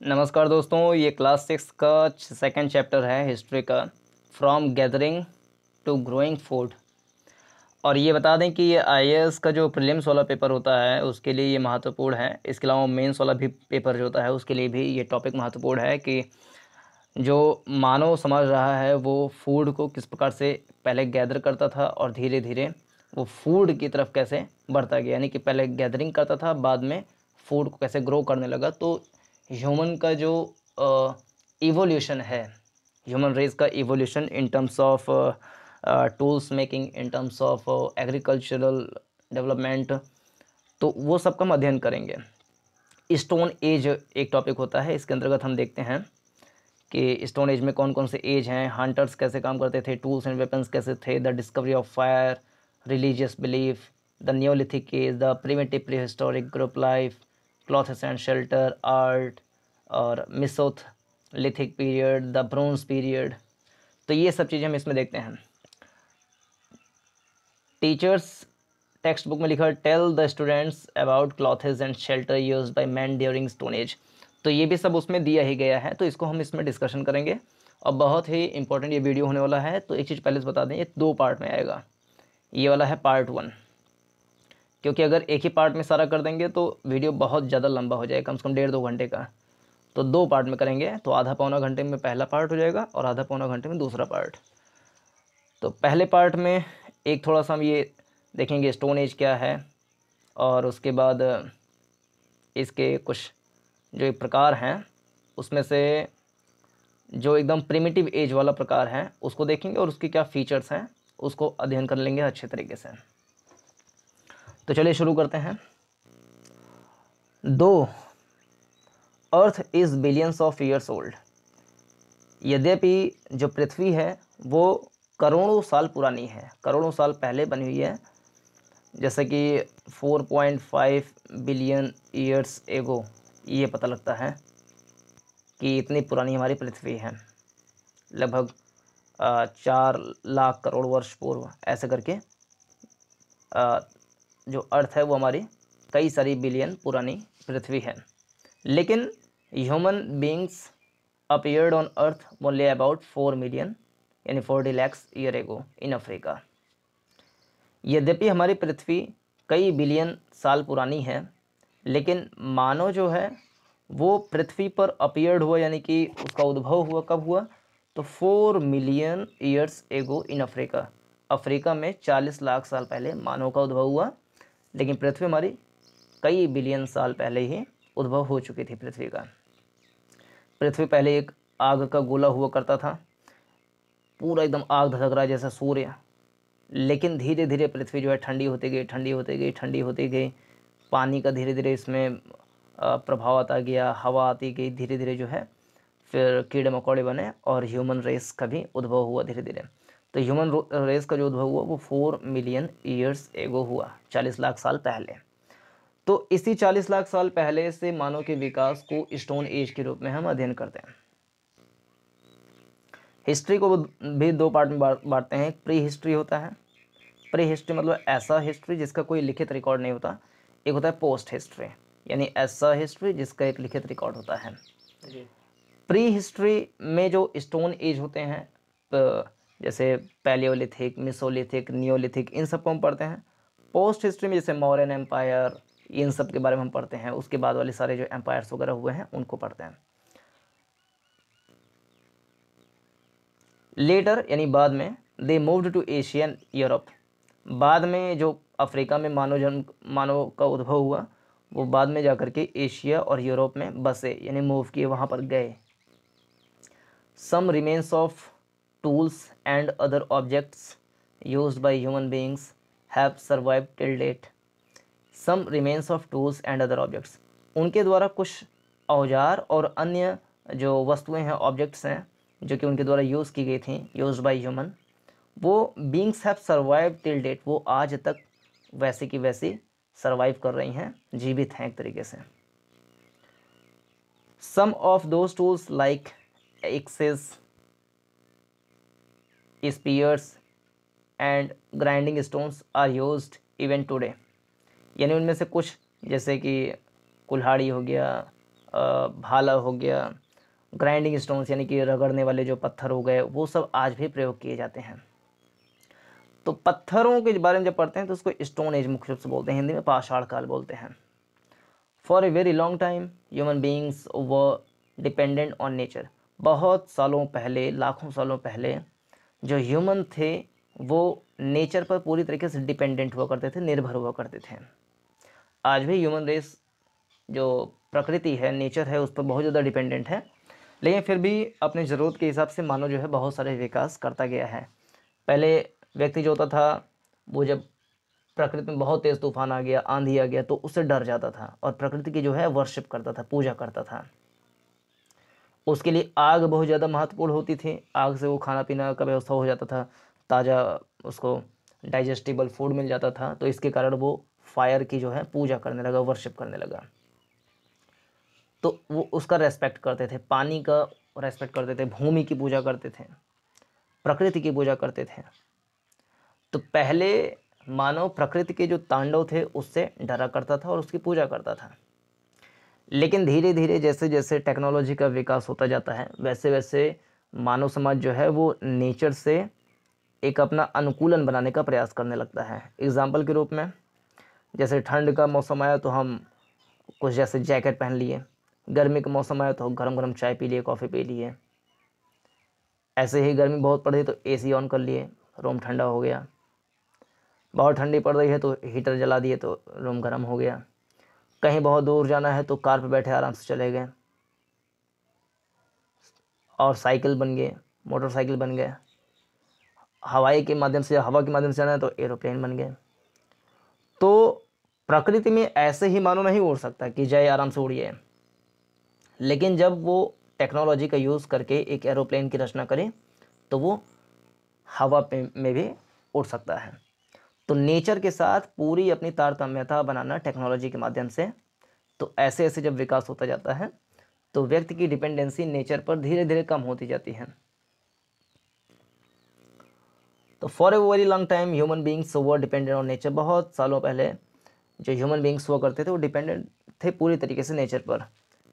नमस्कार दोस्तों, ये क्लास 6 का सेकंड चैप्टर है हिस्ट्री का, from gathering to growing food. और ये बता दें कि ये आईएएस का जो प्रीलिम्स वाला पेपर होता है उसके लिए ये महत्वपूर्ण है। इसके अलावा मेंस वाला भी पेपर जो होता है उसके लिए भी ये टॉपिक महत्वपूर्ण है कि जो मानव समझ रहा है वो फूड को किस प्रकार से पहले गैदर करता था और धीरे धीरे वो फूड की तरफ कैसे बढ़ता गया। यानी कि पहले गैदरिंग करता था, बाद में फूड को कैसे ग्रो करने लगा। तो ह्यूमन का जो इवोल्यूशन है, ह्यूमन रेस का evolution in terms of tools making, in terms of agricultural development, तो वो सब का हम अध्ययन करेंगे। स्टोन एज एक टॉपिक होता है, इसके अंतर्गत हम देखते हैं कि स्टोन एज में कौन कौन से एज हैं, हंटर्स कैसे काम करते थे, टूल्स एंड वेपन्स कैसे थे, the discovery of fire, religious belief, the neolithic age, the primitive prehistoric group life, clothes and shelter, art, और mesolithic period, the bronze period. तो ये सब चीज़ें हम इसमें देखते हैं। टीचर्स टेक्स्ट बुक में लिखा tell the students about clothes and shelter used by man during stone age. तो ये भी सब उसमें दिया ही गया है, तो इसको हम इसमें डिस्कशन करेंगे और बहुत ही इंपॉर्टेंट ये वीडियो होने वाला है। तो एक चीज़ पहले से बता दें, ये 2 पार्ट में आएगा। ये वाला है पार्ट 1, क्योंकि अगर एक ही पार्ट में सारा कर देंगे तो वीडियो बहुत ज़्यादा लंबा हो जाएगा, कम से कम 1.5-2 घंटे का। तो 2 पार्ट में करेंगे, तो आधा पौना घंटे में पहला पार्ट हो जाएगा और आधा पौना घंटे में दूसरा पार्ट। तो पहले पार्ट में एक थोड़ा सा हम ये देखेंगे स्टोन एज क्या है, और उसके बाद इसके कुछ जो प्रकार हैं उसमें से जो एकदम प्रिमिटिव एज वाला प्रकार है उसको देखेंगे और उसके क्या फीचर्स हैं उसको अध्ययन कर लेंगे अच्छे तरीके से। तो चलिए शुरू करते हैं। दो earth is billions of years old. यद्यपि जो पृथ्वी है वो करोड़ों साल पुरानी है, करोड़ों साल पहले बनी हुई है, जैसे कि 4.5 बिलियन ईयर्स एगो, ये पता लगता है कि इतनी पुरानी हमारी पृथ्वी है। लगभग 4 लाख करोड़ वर्ष पूर्व ऐसे करके जो अर्थ है वो हमारी कई सारी बिलियन पुरानी पृथ्वी है। लेकिन human beings appeared on earth only about 4 million यानी 40 lakhs year ago in Africa. यद्यपि हमारी पृथ्वी कई बिलियन साल पुरानी है, लेकिन मानव जो है वो पृथ्वी पर अपीयर्ड हुआ, यानी कि उसका उद्भव हुआ कब हुआ, तो 4 million years ago in Africa. Africa में 40 लाख साल पहले मानव का उद्भव हुआ, लेकिन पृथ्वी हमारी कई बिलियन साल पहले ही उद्भव हो चुकी थी पृथ्वी का। पृथ्वी पहले एक आग का गोला हुआ करता था, पूरा एकदम आग धधक रहा है जैसा सूर्य। लेकिन धीरे धीरे पृथ्वी जो है ठंडी होती गई, ठंडी होती गई, ठंडी होती गई। पानी का धीरे धीरे इसमें प्रभाव आता गया, हवा आती गई, धीरे धीरे जो है फिर कीड़े मकोड़े बने और ह्यूमन रेस का भी उद्भव हुआ धीरे धीरे। तो ह्यूमन रेस का जो उद्भव हुआ वो 4 मिलियन ईयर्स एगो हुआ, 40 लाख साल पहले। तो इसी 40 लाख साल पहले से मानव के विकास को स्टोन एज के रूप में हम अध्ययन करते हैं। हिस्ट्री को भी 2 पार्ट में बांटते हैं। प्री हिस्ट्री होता है, प्री हिस्ट्री मतलब ऐसा हिस्ट्री जिसका कोई लिखित रिकॉर्ड नहीं होता। एक होता है पोस्ट हिस्ट्री, यानी ऐसा हिस्ट्री जिसका एक लिखित रिकॉर्ड होता है। प्री हिस्ट्री में जो स्टोन एज होते हैं, तो जैसे पैलियोलिथिक, मिसोलिथिक, नियोलिथिक, इन सबको हम पढ़ते हैं। पोस्ट हिस्ट्री में जैसे मौर्यन एम्पायर, इन सब के बारे में हम पढ़ते हैं। उसके बाद वाले सारे जो एम्पायर्स वगैरह हुए हैं उनको पढ़ते हैं। लेटर यानी बाद में, they moved to Asian Europe. बाद में जो अफ्रीका में मानव का उद्भव हुआ वो बाद में जाकर के एशिया और यूरोप में बसे, यानी मूव किए, वहाँ पर गए। Some remains of tools and other objects used by human beings have survived till date. Some remains of tools and other objects, उनके द्वारा कुछ औजार और अन्य जो वस्तुएं हैं, ऑब्जेक्ट्स हैं, जो कि उनके द्वारा यूज़ की गई थी, यूज्ड बाय ह्यूमन, वो beings have survive till date, वो आज तक वैसे की वैसी सर्वाइव कर रही हैं, जीवित हैं एक तरीके से। Some of those tools like axes, spears and grinding stones are used even today. यानी उनमें से कुछ जैसे कि कुल्हाड़ी हो गया, भाला हो गया, ग्राइंडिंग स्टोन्स यानी कि रगड़ने वाले जो पत्थर हो गए, वो सब आज भी प्रयोग किए जाते हैं। तो पत्थरों के बारे में जब पढ़ते हैं तो उसको स्टोन एज मुख्य रूप से बोलते हैं, हिंदी में पाषाण काल बोलते हैं। For a very long time human beings were dependent on nature. बहुत सालों पहले, लाखों सालों पहले जो ह्यूमन थे वो नेचर पर पूरी तरीके से डिपेंडेंट हुआ करते थे, निर्भर हुआ करते थे। आज भी ह्यूमन रेस जो प्रकृति है, नेचर है, उस पर बहुत ज़्यादा डिपेंडेंट है, लेकिन फिर भी अपनी ज़रूरत के हिसाब से मानव जो है बहुत सारे विकास करता गया है। पहले व्यक्ति जो होता था वो जब प्रकृति में बहुत तेज़ तूफान आ गया, आंधी आ गया, तो उससे डर जाता था और प्रकृति की जो है वर्शिप करता था, पूजा करता था। उसके लिए आग बहुत ज़्यादा महत्वपूर्ण होती थी। आग से वो खाना पीना का व्यवस्था हो जाता था, ताज़ा उसको डाइजेस्टिबल फूड मिल जाता था, तो इसके कारण वो फायर की जो है पूजा करने लगा, वर्शिप करने लगा। तो वो उसका रेस्पेक्ट करते थे, पानी का रेस्पेक्ट करते थे, भूमि की पूजा करते थे, प्रकृति की पूजा करते थे। तो पहले मानव प्रकृति के जो तांडव थे उससे डरा करता था और उसकी पूजा करता था। लेकिन धीरे धीरे जैसे जैसे टेक्नोलॉजी का विकास होता जाता है, वैसे वैसे मानव समाज जो है वो नेचर से एक अपना अनुकूलन बनाने का प्रयास करने लगता है। एग्जाम्पल के रूप में, जैसे ठंड का मौसम आया तो हम कुछ जैसे जैकेट पहन लिए, गर्मी का मौसम आया तो गरम गरम चाय पी लिए, कॉफ़ी पी लिए। ऐसे ही गर्मी बहुत पड़ रही तो एसी ऑन कर लिए, रूम ठंडा हो गया। बहुत ठंडी पड़ रही है तो हीटर जला दिए तो रूम गर्म हो गया। कहीं बहुत दूर जाना है तो कार पर बैठे आराम से चले गए, और साइकिल बन गए, मोटरसाइकिल बन गए। हवा के माध्यम से जाना है तो एरोप्लेन बन गए। तो प्रकृति में ऐसे ही मानो नहीं उड़ सकता कि जाए आराम से उड़िए, लेकिन जब वो टेक्नोलॉजी का यूज़ करके एक एरोप्लेन की रचना करे तो वो हवा पे में भी उड़ सकता है। तो नेचर के साथ पूरी अपनी तारतम्यता बनाना टेक्नोलॉजी के माध्यम से, तो ऐसे ऐसे जब विकास होता जाता है तो व्यक्ति की डिपेंडेंसी नेचर पर धीरे धीरे कम होती जाती है। तो for a very long time human beings were dependent on nature. बहुत सालों पहले जो ह्यूमन बींग्स हुआ करते थे वो डिपेंडेंट थे पूरी तरीके से नेचर पर।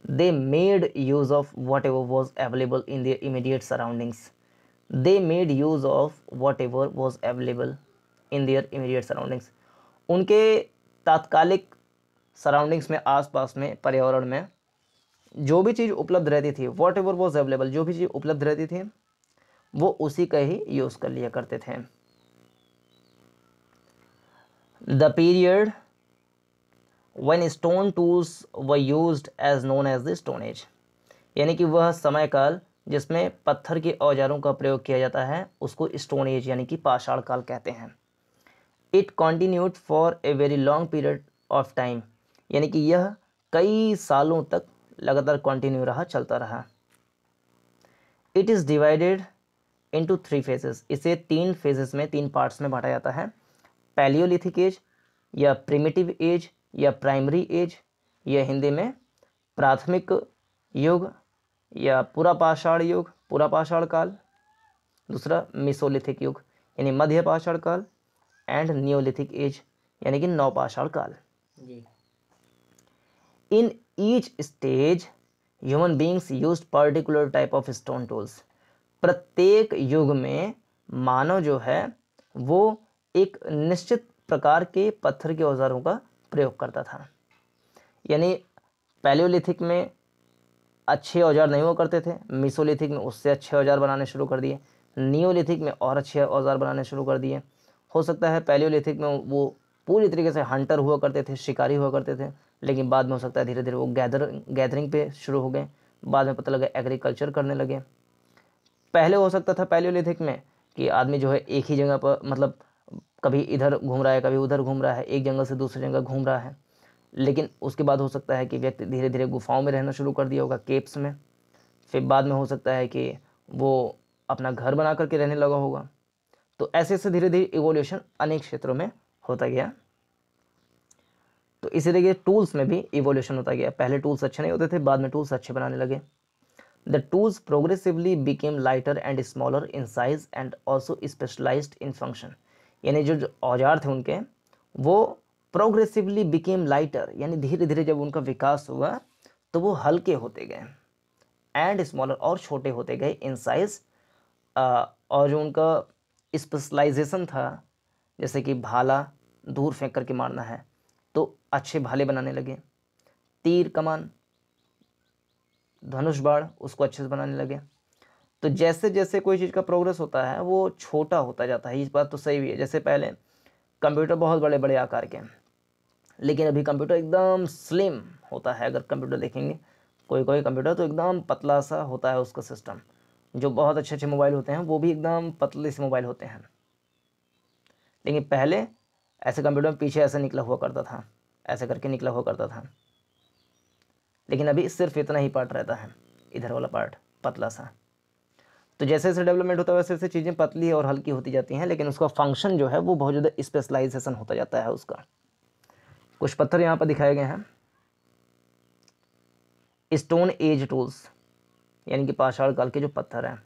They made use of what ever was available in their immediate surroundings. They made use of what ever was available in their immediate surroundings. उनके तात्कालिक सराउंडिंग्स में, आसपास में, पर्यावरण में जो भी चीज़ उपलब्ध रहती थी, वॉट एवर वॉज अवेलेबल, जो भी चीज़ उपलब्ध रहती थी वो उसी का ही यूज़ कर लिया करते थे। The period when stone tools were used as known as the stone age. यानी कि वह समय काल जिसमें पत्थर के औजारों का प्रयोग किया जाता है उसको स्टोन एज यानी कि पाषाण काल कहते हैं। It continued for a very long period of time. यानी कि यह कई सालों तक लगातार कंटिन्यू रहा, चलता रहा। It is divided into 3 phases. इसे 3 फेजेस में, 3 पार्ट्स में बांटा जाता है। पैलियोलिथिक एज या प्रिमिटिव एज या प्राइमरी एज, या हिंदी में प्राथमिक युग या पुरापाषाण युग, पुरापाषाण काल। दूसरा मेसोलिथिक युग यानी मध्य पाषाण काल, एंड नियोलिथिक एज यानी कि नवपाषाण काल। In each stage human beings used particular type of stone tools. प्रत्येक युग में मानव जो है वो एक निश्चित प्रकार के पत्थर के औजारों का प्रयोग करता था। यानी पैलियोलिथिक में अच्छे औजार नहीं हुआ करते थे, मेसोलिथिक में उससे अच्छे औजार बनाने शुरू कर दिए, नियोलिथिक में और अच्छे औजार बनाने शुरू कर दिए। हो सकता है पैलियोलिथिक में वो पूरी तरीके से हंटर हुआ करते थे, शिकारी हुआ करते थे, लेकिन बाद में हो सकता है धीरे धीरे वो गैदरिंग पे शुरू हो गए, बाद में पता लगा एग्रीकल्चर करने लगे। पहले हो सकता था पैलियोलिथिक में कि आदमी जो है एक ही जगह पर, मतलब कभी इधर घूम रहा है, कभी उधर घूम रहा है, एक जंगल से दूसरी जगह घूम रहा है। लेकिन उसके बाद हो सकता है कि व्यक्ति धीरे धीरे गुफाओं में रहना शुरू कर दिया होगा, केव्स में। फिर बाद में हो सकता है कि वो अपना घर बना करके रहने लगा होगा। तो ऐसे ऐसे धीरे धीरे इवोल्यूशन अनेक क्षेत्रों में होता गया। तो इसी तरीके टूल्स में भी इवोल्यूशन होता गया। पहले टूल्स अच्छे नहीं होते थे, बाद में टूल्स अच्छे बनाने लगे। The tools progressively became lighter and smaller in size and also specialised in function. यानी जो औजार थे उनके वो प्रोग्रेसिवली बिकेम लाइटर, यानी धीरे धीरे जब उनका विकास हुआ तो वो हल्के होते गए एंड स्मॉलर, और छोटे होते गए इन साइज। और जो उनका स्पेशलाइजेशन था, जैसे कि भाला दूर फेंक करके मारना है तो अच्छे भाले बनाने लगे, तीर कमान धनुष बाण उसको अच्छे से बनाने लगे। तो जैसे जैसे कोई चीज़ का प्रोग्रेस होता है वो छोटा होता जाता है, इस बात तो सही भी है। जैसे पहले कंप्यूटर बहुत बड़े बड़े आकार के हैं, लेकिन अभी कंप्यूटर एकदम स्लिम होता है। अगर कंप्यूटर देखेंगे कोई कोई कंप्यूटर तो एकदम पतला सा होता है उसका सिस्टम। जो बहुत अच्छे अच्छे मोबाइल होते हैं वो भी एकदम पतले से मोबाइल होते हैं। लेकिन पहले ऐसे कंप्यूटर में पीछे ऐसे निकला हुआ करता था, ऐसे करके निकला हुआ करता था, लेकिन अभी सिर्फ इतना ही पार्ट रहता है, इधर वाला पार्ट पतला सा। तो जैसे जैसे डेवलपमेंट होता है वैसे वैसे चीज़ें पतली और हल्की होती जाती हैं, लेकिन उसका फंक्शन जो है वो बहुत ज़्यादा स्पेशलाइजेशन होता जाता है उसका। कुछ पत्थर यहाँ पर दिखाए गए हैं, स्टोन एज टूल्स, यानी कि पाषाण काल के जो पत्थर हैं,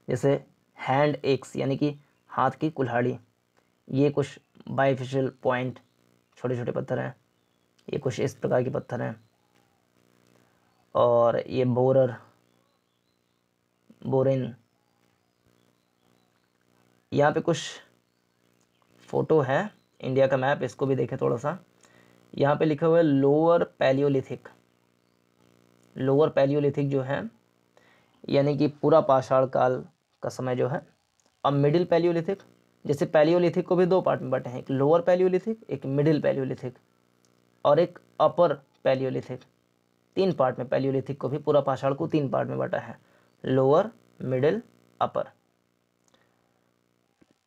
जैसे हैंड एक्स यानी कि हाथ की कुल्हाड़ी, ये कुछ बाइफिशियल पॉइंट छोटे छोटे पत्थर हैं, ये कुछ इस प्रकार के पत्थर हैं। और ये बोरर, बोरिन, यहाँ पे कुछ फोटो है इंडिया का मैप, इसको भी देखें थोड़ा सा। यहाँ पे लिखा हुआ है लोअर पैलियोलिथिक। लोअर पैलियोलिथिक जो है यानी कि पूरा पाषाण काल का समय जो है। अब मिडिल पैलियोलिथिक, जैसे पैलियोलिथिक को भी दो पार्ट में बांटे हैं, एक लोअर पैलियोलिथिक, एक मिडिल पैलियोलिथिक और एक अपर पैलियोलिथिक। तीन पार्ट में पैलियोलिथिक को भी, पूरा पाषाण को तीन पार्ट में बांटा है, लोअर मिडिल अपर।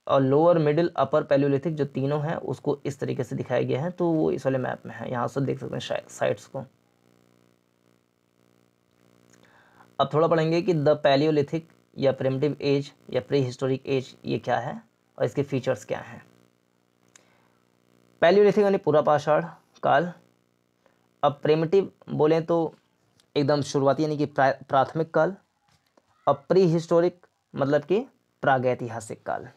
और लोअर मिडिल अपर पैलियोलिथिक जो तीनों हैं उसको इस तरीके से दिखाया गया है। तो वो इस वाले मैप में है, यहाँ से देख सकते हैं साइट्स को। अब थोड़ा पढ़ेंगे कि द पैलियोलिथिक या प्रिमिटिव एज या प्री हिस्टोरिक एज ये क्या है और इसके फीचर्स क्या हैं। पैलियोलिथिक यानी पूरा पाषाण काल। अब प्रिमिटिव बोलें तो एकदम शुरुआती यानी कि प्राथमिक काल। अब प्री हिस्टोरिक मतलब कि प्रागैतिहासिक काल।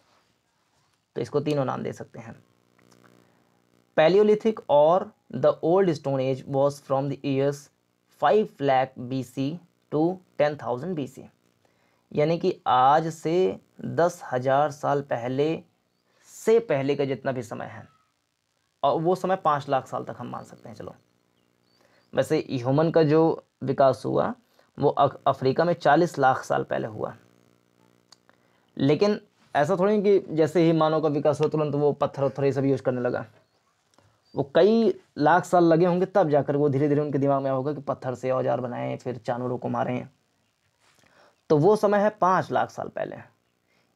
तो इसको तीनों नाम दे सकते हैं। पैलियोलिथिक और the old stone age was from the years 5 lakh BC to 10,000 BC, यानी कि आज से 10,000 साल पहले से पहले का जितना भी समय है, और वो समय 5 लाख साल तक हम मान सकते हैं। चलो, वैसे ह्यूमन का जो विकास हुआ वो अफ्रीका में 40 लाख साल पहले हुआ। लेकिन ऐसा थोड़ी कि जैसे ही मानव का विकास हुआ तुरंत वो पत्थर वत्थर ये सब यूज करने लगा। वो कई लाख साल लगे होंगे तब जाकर वो धीरे धीरे उनके दिमाग में होगा कि पत्थर से औजार बनाएं, फिर जानवरों को मारें। तो वो समय है 5 लाख साल पहले,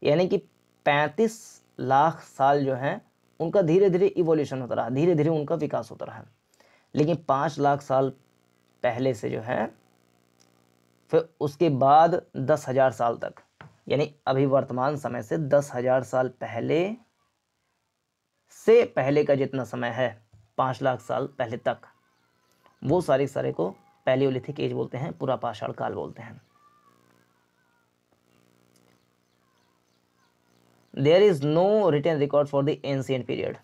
यानी कि 35 लाख साल जो है उनका धीरे धीरे इवोल्यूशन होता रहा, धीरे धीरे उनका विकास होता रहा। लेकिन 5 लाख साल पहले से जो है फिर उसके बाद 10,000 साल तक, यानी अभी वर्तमान समय से 10,000 साल पहले से पहले का जितना समय है 5 लाख साल पहले तक, वो सारे को पैलियोलिथिक एज बोलते हैं, पूरा पाषाण काल बोलते हैं। There is no written record for the ancient period.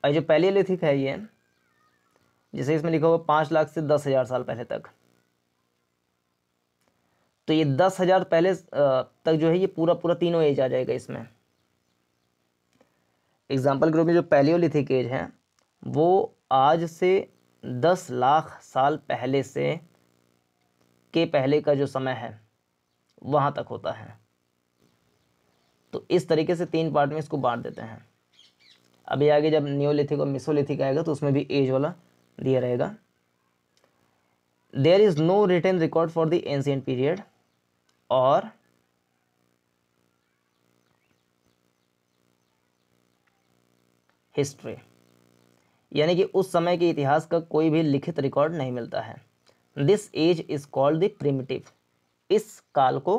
और जो पैलियोलिथिक है ये, जैसे इसमें लिखा हुआ 5 लाख से 10,000 साल पहले तक, तो ये 10,000 पहले तक जो है ये पूरा पूरा तीनों एज आ जाएगा इसमें। एग्जाम्पल के रूप में जो पैलियोलिथिक एज है वो आज से 10 लाख साल पहले से के पहले का जो समय है वहाँ तक होता है। तो इस तरीके से तीन पार्ट में इसको बांट देते हैं। अभी आगे जब नियोलिथिक और मेसोलिथिक आएगा तो उसमें भी एज वाला दिया रहेगा। There is no written record for the ancient period और हिस्ट्री, यानी कि उस समय के इतिहास का कोई भी लिखित रिकॉर्ड नहीं मिलता है। This age is called the primitive. इस काल को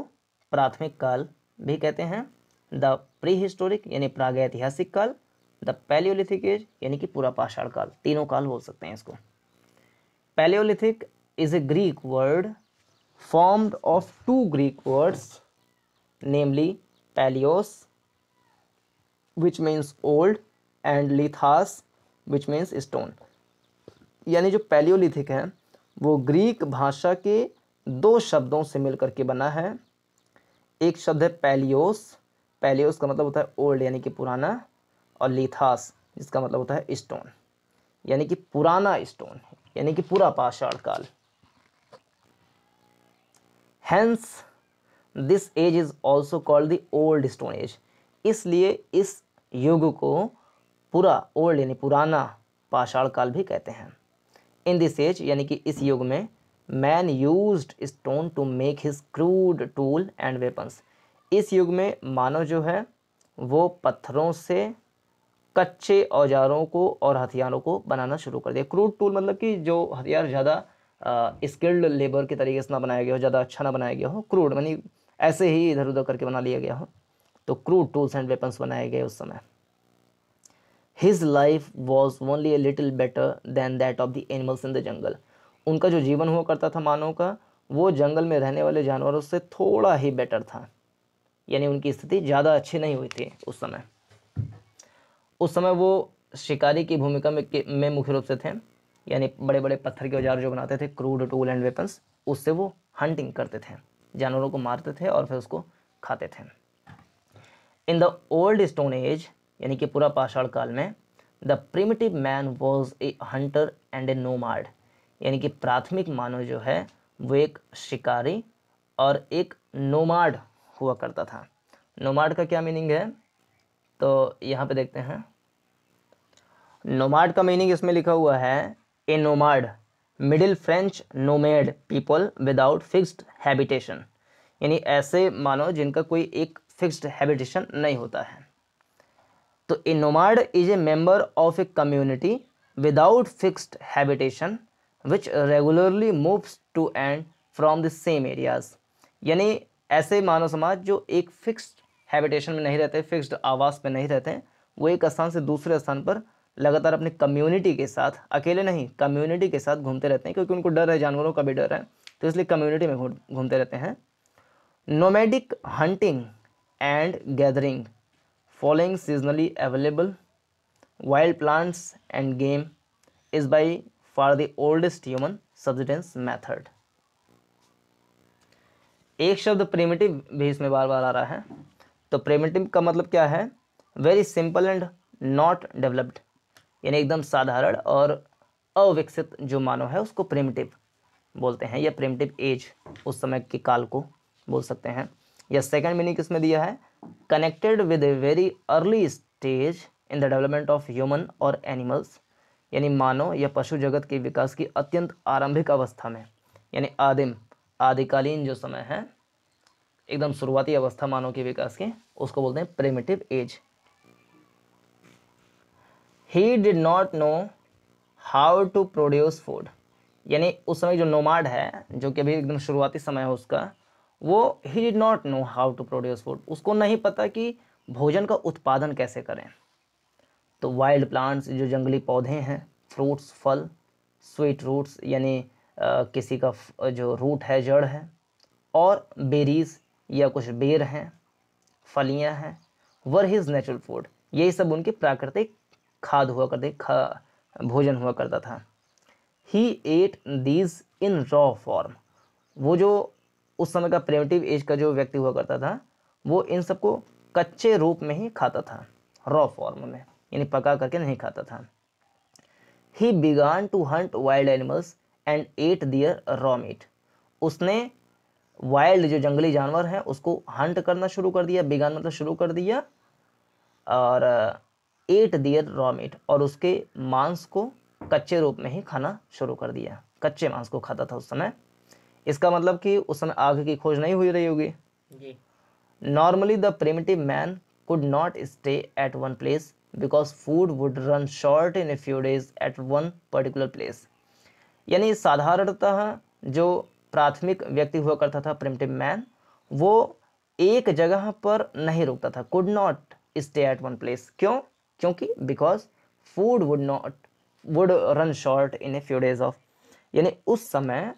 प्राथमिक काल भी कहते हैं। द प्री हिस्टोरिक यानी प्रागैतिहासिक काल, द पैलियोलिथिक एज यानी कि पूरा पाषाण काल, तीनों काल बोल सकते हैं इसको। Palaeolithic is a Greek word formed of two Greek words, namely paleos, which means old, and lithos, which means stone. यानी जो पैलियोलिथिक है वो ग्रीक भाषा के 2 शब्दों से मिलकर के बना है। एक शब्द है पैलियोस, पैलियोस का मतलब होता है ओल्ड यानी कि पुराना, और लिथास जिसका मतलब होता है स्टोन यानी कि पुराना स्टोन यानी कि पूरा पाषाण काल। Hence this age is also called the old stone age, इसलिए इस युग को पूरा ओल्ड यानी पुराना पाषाण काल भी कहते हैं। इन दिस एज यानी कि इस युग में man used stone to make his crude tool and weapons, इस युग में मानव जो है वो पत्थरों से कच्चे औजारों को और हथियारों को बनाना शुरू कर दिया। क्रूड टूल मतलब कि जो हथियार ज़्यादा स्किल्ड लेबर के तरीके से ना बनाया गया हो, ज़्यादा अच्छा ना बनाया गया हो, क्रूड यानी ऐसे ही इधर उधर करके बना लिया गया हो, तो क्रूड टूल्स एंड वेपन्स बनाए गए उस समय। His life was only a little better than that of the animals in the jungle, उनका जो जीवन हुआ करता था मानव का, वो जंगल में रहने वाले जानवरों से थोड़ा ही बेटर था, यानी उनकी स्थिति ज़्यादा अच्छी नहीं हुई थी उस समय। उस समय वो शिकारी की भूमिका में मुख्य रूप से थे, यानी बड़े बड़े पत्थर के औजार जो बनाते थे, क्रूड टूल एंड वेपन्स, उससे वो हंटिंग करते थे, जानवरों को मारते थे और फिर उसको खाते थे। In the old stone age यानी कि पूरा पाषाण काल में, the primitive man was a Hunter and A nomad, यानी कि प्राथमिक मानव जो है वो एक शिकारी और एक नोमाड हुआ करता था। नोमाड का क्या मीनिंग है, तो यहाँ पे देखते हैं। नोमाड का मीनिंग इसमें लिखा हुआ है, a nomad middle French nomad people without fixed habitation, यानी ऐसे मानव जिनका कोई एक फिक्स्ड हैबिटेशन नहीं होता है। तो a nomad is a member of a community without fixed habitation which regularly moves to and from the same areas, यानी ऐसे मानव समाज जो एक फिक्स्ड हैबिटेशन में नहीं रहते, फिक्स्ड आवास में नहीं रहते, वो एक स्थान से दूसरे स्थान पर लगातार अपनी कम्युनिटी के साथ, अकेले नहीं कम्युनिटी के साथ घूमते रहते हैं, क्योंकि उनको डर है, जानवरों का भी डर है, तो इसलिए कम्युनिटी में घूमते रहते हैं। Nomadic hunting and gathering following seasonally available wild plants and game is by far the oldest human subsistence method। एक शब्द प्रिमिटिव भी इसमें बार बार आ रहा है, तो प्रिमिटिव का मतलब क्या है, very simple and not developed, यानी एकदम साधारण और अविकसित जो मानव है उसको प्रिमिटिव बोलते हैं, या प्रिमिटिव एज उस समय के काल को बोल सकते हैं। या सेकंड मीनिंग किसमें दिया है, connected with a very early stage in the development of human और एनिमल्स, यानी मानव या पशु जगत के विकास की अत्यंत आरंभिक अवस्था में, यानी आदिकालीन जो समय है, एकदम शुरुआती अवस्था मानव के विकास की, उसको बोलते हैं primitive age. He did not know how to produce food, यानी उस समय जो नोमाड है, जो कि अभी एकदम शुरुआती समय है उसका, वो he did not know how to produce food, उसको नहीं पता कि भोजन का उत्पादन कैसे करें। तो वाइल्ड प्लांट्स जो जंगली पौधे हैं, फ्रूट्स फल, स्वीट रूट्स यानी किसी का जो रूट है, जड़ है, और बेरीज या कुछ बेर हैं, फलियां हैं, वर हिज नेचुरल फूड, यही सब उनकी प्राकृतिक खाद हुआ करते, भोजन हुआ करता था। He ate these in raw form, वो जो उस समय का प्रिमिटिव एज का जो व्यक्ति हुआ करता था, वो इन सबको कच्चे रूप में ही खाता था, रॉ फॉर्म में, यानी पका करके नहीं खाता था। He began to hunt wild animals and ate their raw meat, उसने वाइल्ड जो जंगली जानवर हैं उसको हंट करना शुरू कर दिया, बिगान मतलब शुरू कर दिया, और एट दियर रॉ मीट, और उसके मांस को कच्चे रूप में ही खाना शुरू कर दिया, कच्चे मांस को खाता था उस समय। इसका मतलब कि उस समय आग की खोज नहीं हुई रही होगी। Normally the primitive man could not stay at one place because food would run short in a few days at one particular place, यानी साधारणतः जो प्राथमिक व्यक्ति हुआ करता था प्रिमिटिव मैन, वो एक जगह पर नहीं रुकता था, could not stay at one place, क्यों, क्योंकि because food would run short in a few days of, यानी उस समय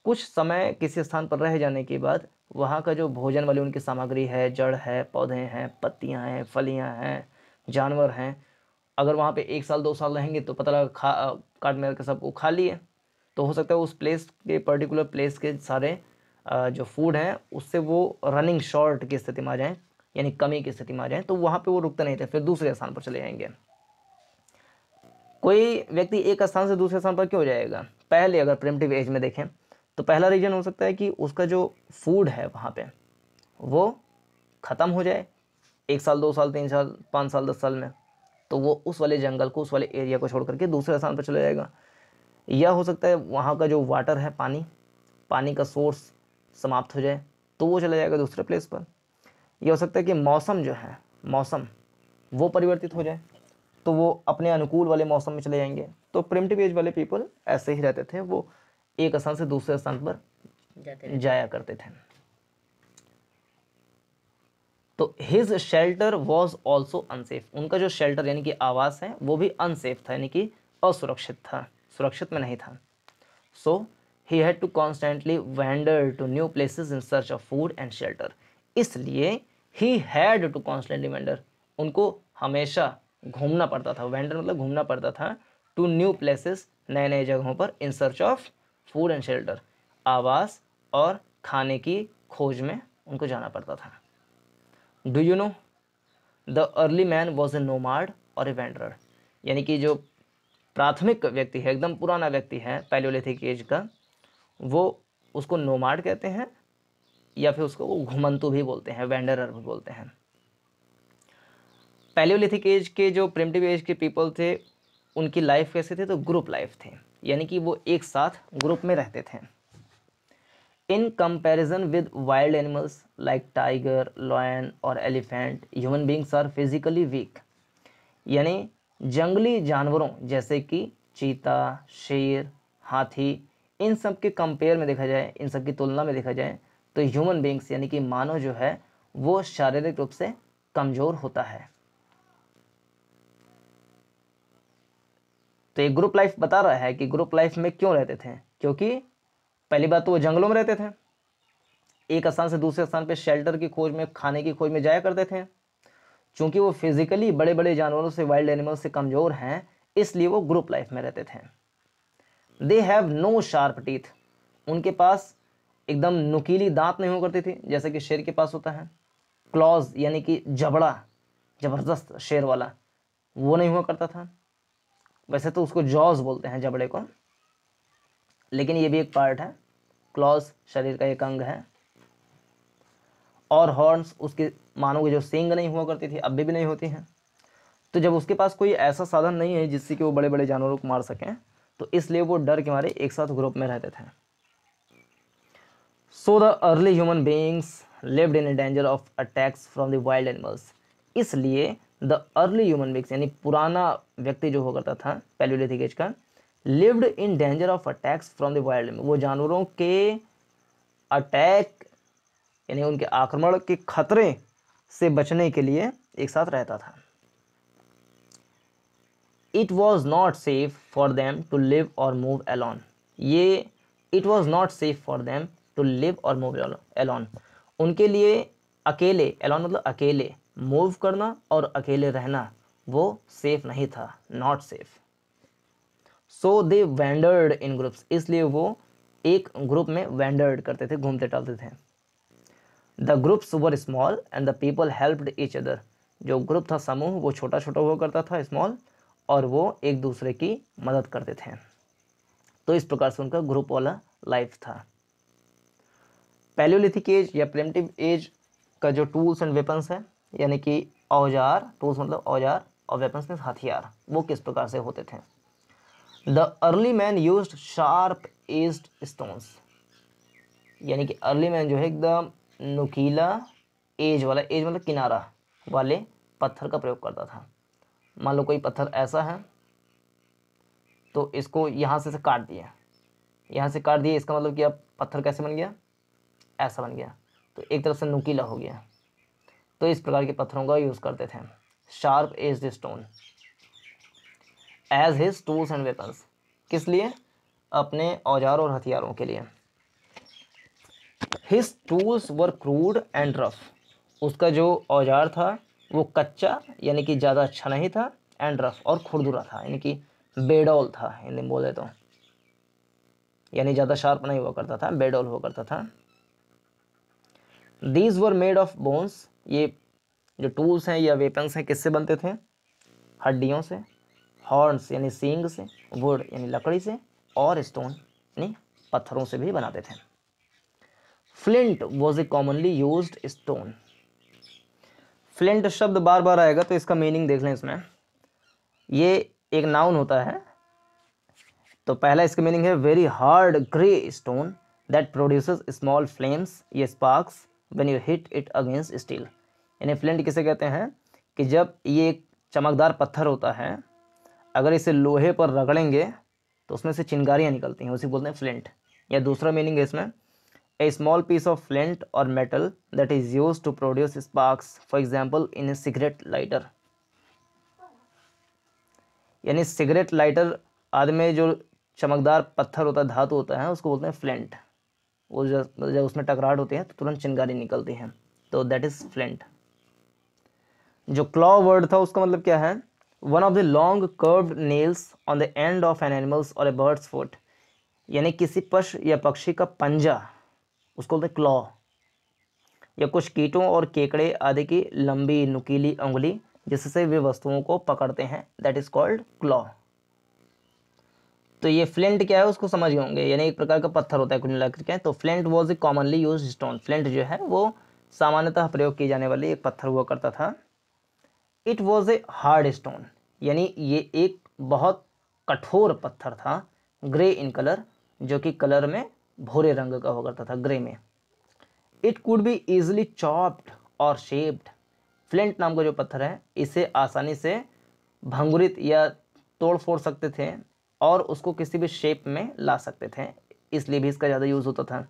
कुछ समय किसी स्थान पर रह जाने के बाद वहाँ का जो भोजन वाली उनकी सामग्री है, जड़ है, पौधे हैं, पत्तियाँ हैं, फलियाँ हैं, जानवर हैं, अगर वहाँ पे 1 साल 2 साल रहेंगे तो पता लगा काट मार के सब वो खा लिए। तो हो सकता है उस प्लेस के पर्टिकुलर प्लेस के सारे जो फूड हैं उससे वो रनिंग शॉर्ट की स्थिति में आ जाएँ, यानी कमी की स्थिति में आ जाए, तो वहाँ पे वो रुकते नहीं थे, फिर दूसरे स्थान पर चले जाएंगे। कोई व्यक्ति एक स्थान से दूसरे स्थान पर क्यों जाएगा? पहले अगर प्रिमिटिव एज में देखें तो पहला रीजन हो सकता है कि उसका जो फूड है वहाँ पे वो ख़त्म हो जाए 1 साल 2 साल 3 साल 5 साल 10 साल में, तो वो उस वाले जंगल को, उस वाले एरिया को छोड़ करके दूसरे स्थान पर चले जाएगा। या हो सकता है वहाँ का जो वाटर है, पानी का सोर्स समाप्त हो जाए, तो वो चला जाएगा दूसरे प्लेस पर। यह हो सकता है कि मौसम जो है, मौसम वो परिवर्तित हो जाए, तो वो अपने अनुकूल वाले मौसम में चले जाएंगे। तो प्रिमिटिव एज वाले पीपल ऐसे ही रहते थे, वो एक स्थान से दूसरे स्थान पर जाया करते थे। तो his shelter was also unsafe, उनका जो शेल्टर यानी कि आवास है वो भी अनसेफ था, यानी कि असुरक्षित था, सुरक्षित में नहीं था। So he had to constantly wander to new places in search of food and shelter, इसलिए he had to constantly wander, उनको हमेशा घूमना पड़ता था, वेंडर मतलब घूमना पड़ता था, टू न्यू प्लेसेस, नए नए जगहों पर, इन search of food and shelter, आवास और खाने की खोज में उनको जाना पड़ता था। Do you know the early man was a nomad और ए वेंडरर, यानी कि जो प्राथमिक व्यक्ति है, एकदम पुराना व्यक्ति है पैलियोलिथिक एज का, वो उसको नोमाड कहते हैं या फिर उसको वो घुमंतु भी बोलते हैं, वेंडरर भी बोलते हैं। पैलियोलिथिक एज के जो प्रिमिटिव एज के पीपल थे उनकी लाइफ कैसे थे? तो ग्रुप लाइफ थे, यानी कि वो एक साथ ग्रुप में रहते थे। In comparison with wild animals like tiger, lion और elephant, human beings are physically weak, यानी जंगली जानवरों जैसे कि चीता, शेर, हाथी, इन सब के कंपेयर में देखा जाए, इन सब की तुलना में देखा जाए तो ह्यूमन बींग्स यानी कि मानव जो है वो शारीरिक रूप से कमज़ोर होता है। तो ये ग्रुप लाइफ बता रहा है कि ग्रुप लाइफ में क्यों रहते थे, क्योंकि पहली बात तो वो जंगलों में रहते थे, एक स्थान से दूसरे स्थान पे शेल्टर की खोज में, खाने की खोज में जाया करते थे। चूंकि वो फिजिकली बड़े बड़े जानवरों से, वाइल्ड एनिमल्स से कमज़ोर हैं, इसलिए वो ग्रुप लाइफ में रहते थे। They have no sharp teeth, उनके पास एकदम नुकीली दांत नहीं हुआ करती थी जैसे कि शेर के पास होता है। क्लॉज यानी कि जबड़ा, ज़बरदस्त शेर वाला, वो नहीं हुआ करता था। वैसे तो उसको जॉज बोलते हैं जबड़े को, लेकिन ये भी एक पार्ट है, क्लॉज शरीर का एक अंग है। और हॉर्न्स, उसके मानो की जो सींग नहीं हुआ करती थी, अभी भी नहीं होती हैं। तो जब उसके पास कोई ऐसा साधन नहीं है जिससे कि वो बड़े बड़े जानवरों को मार सकें, तो इसलिए वो डर के मारे एक साथ ग्रुप में रहते थे। So the early human beings lived in danger of attacks from the wild animals, इसलिए द अर्ली ह्यूमन बीइंग्स यानी पुराना व्यक्ति जो हुआ करता था पैलियोलिथिक एज का, lived in danger of attacks from the wild animal, वो जानवरों के अटैक यानी उनके आक्रमण के खतरे से बचने के लिए एक साथ रहता था। It was not safe for them to live और मूव अलॉन, ये it was not safe for them to live और मूव अलॉन, उनके लिए अकेले, अलॉन मतलब अकेले, मूव करना और अकेले रहना वो सेफ नहीं था, not safe. So they wondered in groups, इसलिए वो एक ग्रुप में वेंडर्ड करते थे, घूमते टहलते थे। The groups were small and the people helped each other, जो ग्रुप था, समूह, वो छोटा छोटा हुआ करता था, स्मॉल, और वो एक दूसरे की मदद करते थे। तो इस प्रकार से उनका ग्रुप वाला लाइफ था। पैलियोलिथिक एज या प्रिमिटिव एज का जो टूल्स एंड वेपन्स है, यानी कि औजार, टूल्स मतलब औजार और वेपन्स में हथियार, वो किस प्रकार से होते थे? The early man used sharp aged stones, यानी कि अर्ली मैन जो है एकदम नुकीला एज वाला, एज मतलब किनारा वाले पत्थर का प्रयोग करता था। मान लो कोई पत्थर ऐसा है तो इसको यहाँ से काट दिया, यहाँ से काट दिया, इसका मतलब कि अब पत्थर कैसे बन गया? ऐसा बन गया, तो एक तरफ से नुकीला हो गया। तो इस प्रकार के पत्थरों का यूज़ करते थे, sharp edged stone, as his tools and weapons, किस लिए? अपने औजार और हथियारों के लिए। His tools were crude and rough, उसका जो औजार था वो कच्चा यानी कि ज़्यादा अच्छा नहीं था, एंड रफ और खुरदुरा था, यानी कि बेडोल था हिंदी में बोले तो, यानी ज़्यादा शार्प नहीं हुआ करता था, बेडोल हुआ करता था। These were made of bones, ये जो टूल्स हैं या वेपन्स हैं किससे बनते थे? हड्डियों से, हॉर्न्स यानी सींग से, वुड यानी लकड़ी से, और स्टोन यानी पत्थरों से भी बनाते थे। Flint was a commonly used stone. Flint शब्द बार बार आएगा तो इसका मीनिंग देख लें इसमें। ये एक नाउन होता है, तो पहला इसका मीनिंग है very hard grey stone that produces small flames या sparks when you hit it against steel. यानी फ्लिंट किसे कहते हैं कि जब ये एक चमकदार पत्थर होता है, अगर इसे लोहे पर रगड़ेंगे तो उसमें से चिंगारियाँ निकलती हैं, उसी बोलते हैं फ्लिंट। या दूसरा मीनिंग है इसमें a small piece of flint और metal that is use to produce sparks for example in a cigarette lighter. यानी सिगरेट लाइटर आदि में जो चमकदार पत्थर होता है, धातु होता है, उसको बोलते हैं फ्लिंट। वो जब उसमें टकराहट होती है तो तुरंत चिंगारी निकलती है, तो दैट इज फ्लिंट। जो क्लॉ वर्ड था उसका मतलब क्या है? One of the long curved nails on the end of an animals और ए बर्ड्स फुट। यानी किसी पशु या पक्षी का पंजा, उसको बोलते हैं क्लॉ। या कुछ कीटों और केकड़े आदि की लंबी नुकीली उंगली जिससे वे वस्तुओं को पकड़ते हैं, दैट इज कॉल्ड क्लॉ। तो ये फ्लिंट क्या है उसको समझ गए होंगे, यानी एक प्रकार का पत्थर होता है कुल मिलाकर के। तो flint was a commonly use stone. Flint जो है वो सामान्यतः प्रयोग की जाने वाली एक पत्थर हुआ करता था। It was a hard stone, यानी ये एक बहुत कठोर पत्थर था। ग्रे इन कलर, जो कि कलर में भूरे रंग का हुआ करता था, ग्रे में। It could be easily chopped और शेप्ड। फ्लिंट नाम का जो पत्थर है इसे आसानी से भंगुरित या तोड़ फोड़ सकते थे और उसको किसी भी शेप में ला सकते थे, इसलिए भी इसका ज़्यादा यूज़ होता था।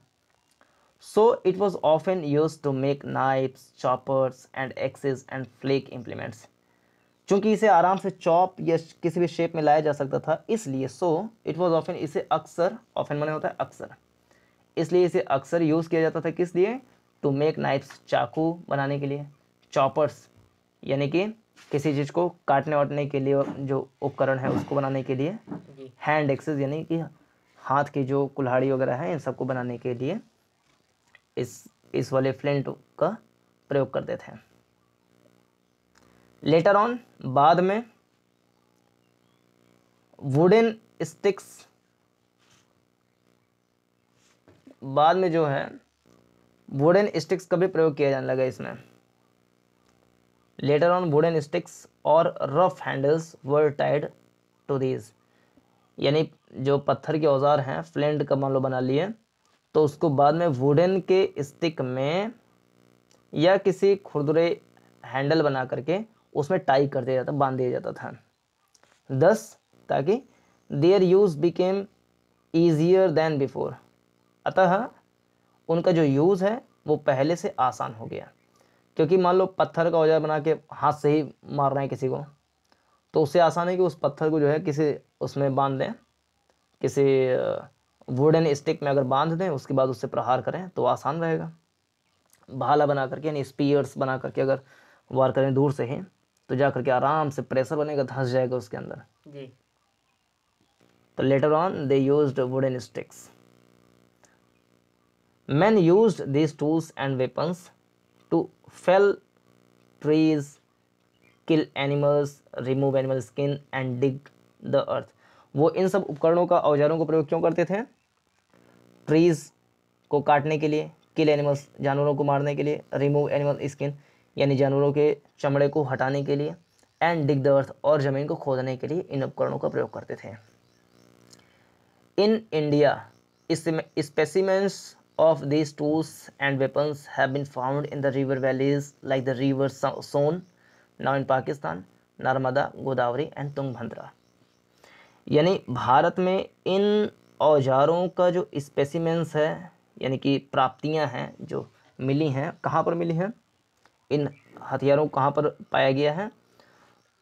So it was often use to make knives, choppers and axes and flake implements. चूंकि इसे आराम से चॉप या किसी भी शेप में लाया जा सकता था, इसलिए सो इट वॉज ऑफन, इसे अक्सर, ऑफन माने होता है अक्सर, इसलिए इसे अक्सर यूज़ किया जाता था किस लिए? टू मेक नाइफ्स, चाकू बनाने के लिए। चॉपर्स यानी कि किसी चीज़ को काटने वाटने के लिए जो उपकरण है उसको बनाने के लिए। हैंड एक्सेस यानी कि हाथ की जो कुल्हाड़ी वगैरह है इन सबको बनाने के लिए इस वाले फ्लिंट का प्रयोग करते थे। लेटर ऑन, बाद में, वुडन स्टिक्स, बाद में जो है वुडन स्टिक्स का भी प्रयोग किया जाने लगा इसमें। लेटर ऑन वुडन स्टिक्स और rough handles were tied to these. यानी जो पत्थर के औजार हैं, फ्लिंट का मान लो बना लिए, तो उसको बाद में वुडन के स्टिक में या किसी खुरदुरे हैंडल बना करके उसमें टाई कर दिया जाता, बांध दिया जाता था। दस, ताकि their use became easier than before, अतः उनका जो यूज़ है वो पहले से आसान हो गया। क्योंकि मान लो पत्थर का औजार बना के हाथ से ही मार रहे हैं किसी को, तो उससे आसान है कि उस पत्थर को जो है किसी उसमें बांध दें, किसी वुडन स्टिक में अगर बांध दें, उसके बाद उससे प्रहार करें तो आसान रहेगा। भाला बना करके यानी स्पीयर्स बना करके अगर वार करें दूर से ही, तो जा करके आराम से प्रेशर बनेगा, धंस जाएगा उसके अंदर जी। तो later on they used wooden sticks. Men used these tools and weapons to fell trees, kill animals, remove animal skin and dig the earth. वो इन सब उपकरणों का, औजारों का प्रयोग क्यों करते थे? ट्रीज को काटने के लिए, किल एनिमल्स जानवरों को मारने के लिए, रिमूव एनिमल स्किन यानी जानवरों के चमड़े को हटाने के लिए, एंड डिग द अर्थ और ज़मीन को खोदने के लिए इन उपकरणों का प्रयोग करते थे। In India specimens of these tools and weapons have been found in the river valleys like the river Son now in Pakistan, Narmada, Godavari and Tungabhadra. यानी भारत में इन औजारों का जो स्पेसिमेंस है यानी कि प्राप्तियां हैं जो मिली हैं, कहाँ पर मिली हैं? इन हथियारों को कहाँ पर पाया गया है?